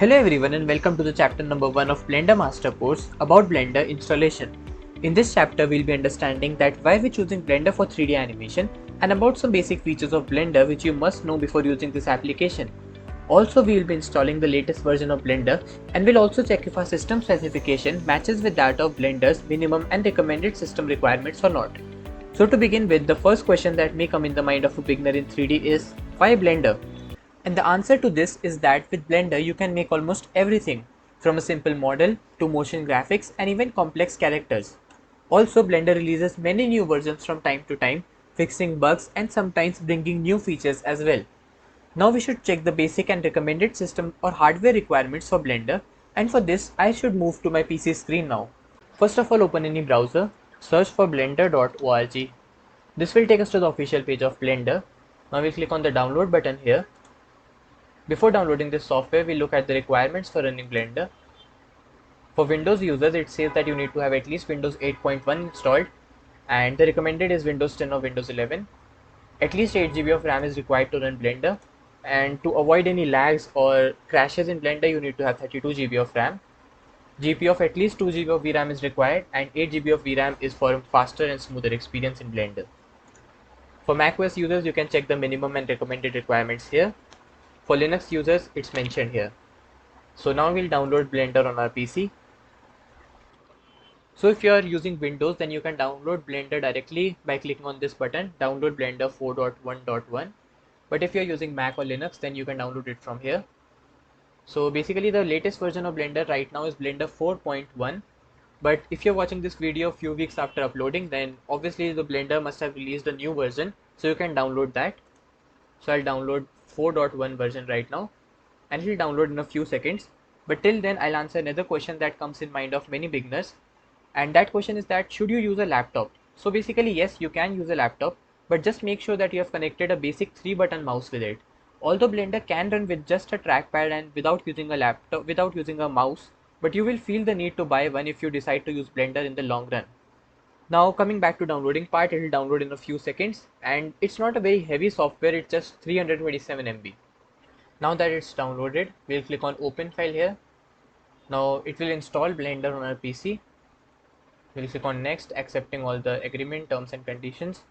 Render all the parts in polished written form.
Hello everyone and welcome to the chapter number 1 of Blender Master course about Blender installation. In this chapter we'll be understanding that why we're choosing Blender for 3D animation and about some basic features of Blender which you must know before using this application. Also we will be installing the latest version of Blender and we'll also check if our system specification matches with that of Blender's minimum and recommended system requirements or not. So to begin with, the first question that may come in the mind of a beginner in 3D is, why Blender? And the answer to this is that with Blender you can make almost everything, from a simple model to motion graphics and even complex characters. Also, Blender releases many new versions from time to time, fixing bugs and sometimes bringing new features as well. Now we should check the basic and recommended system or hardware requirements for Blender, and for this I should move to my PC screen now. First of all, open any browser, search for blender.org. This will take us to the official page of Blender. Now we click on the download button here. Before downloading this software, we look at the requirements for running Blender. For Windows users, it says that you need to have at least Windows 8.1 installed, and the recommended is Windows 10 or Windows 11. At least 8 GB of RAM is required to run Blender, and to avoid any lags or crashes in Blender, you need to have 32 GB of RAM. GPU of at least 2 GB of VRAM is required, and 8 GB of VRAM is for a faster and smoother experience in Blender. For macOS users, you can check the minimum and recommended requirements here. For Linux users, it's mentioned here. So now we'll download Blender on our PC. So if you are using Windows, then you can download Blender directly by clicking on this button, download Blender 4.1.1. But if you are using Mac or Linux, then you can download it from here. So basically the latest version of Blender right now is Blender 4.1. But if you're watching this video a few weeks after uploading, then obviously the Blender must have released a new version, so you can download that. So I'll download 4.1 version right now, and it will download in a few seconds. But till then, I'll answer another question that comes in mind of many beginners, and that question is that should you use a laptop? So basically yes, you can use a laptop, but just make sure that you have connected a basic 3-button mouse with it. Although Blender can run with just a trackpad and without using a laptop, without using a mouse, but you will feel the need to buy one if you decide to use Blender in the long run. Now coming back to downloading part, it will download in a few seconds, and it's not a very heavy software, it's just 327 MB. Now that it's downloaded, we'll click on open file here. Now it will install Blender on our PC. We'll click on next, accepting all the agreement terms and conditions,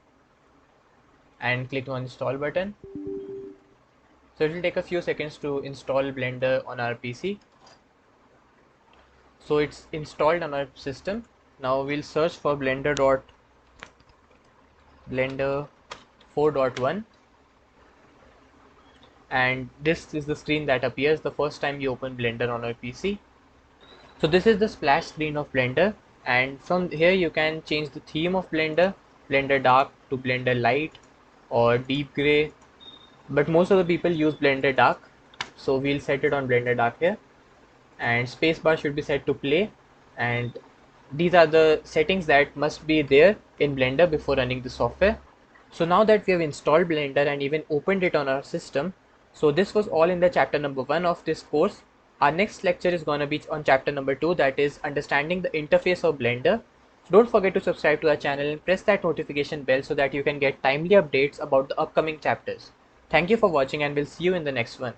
and click on install button. So it will take a few seconds to install Blender on our PC. So it's installed on our system. Now we'll search for Blender 4.1, and this is the screen that appears the first time you open Blender on our PC. So this is the splash screen of Blender, and from here you can change the theme of Blender Dark to Blender Light or Deep Gray, but most of the people use Blender Dark, so we'll set it on Blender Dark here, and spacebar should be set to play, and these are the settings that must be there in Blender before running the software. So now that we have installed Blender and even opened it on our system, so this was all in the chapter number 1 of this course. Our next lecture is going to be on chapter number 2, that is understanding the interface of Blender. So don't forget to subscribe to our channel and press that notification bell so that you can get timely updates about the upcoming chapters. Thank you for watching, and we'll see you in the next one.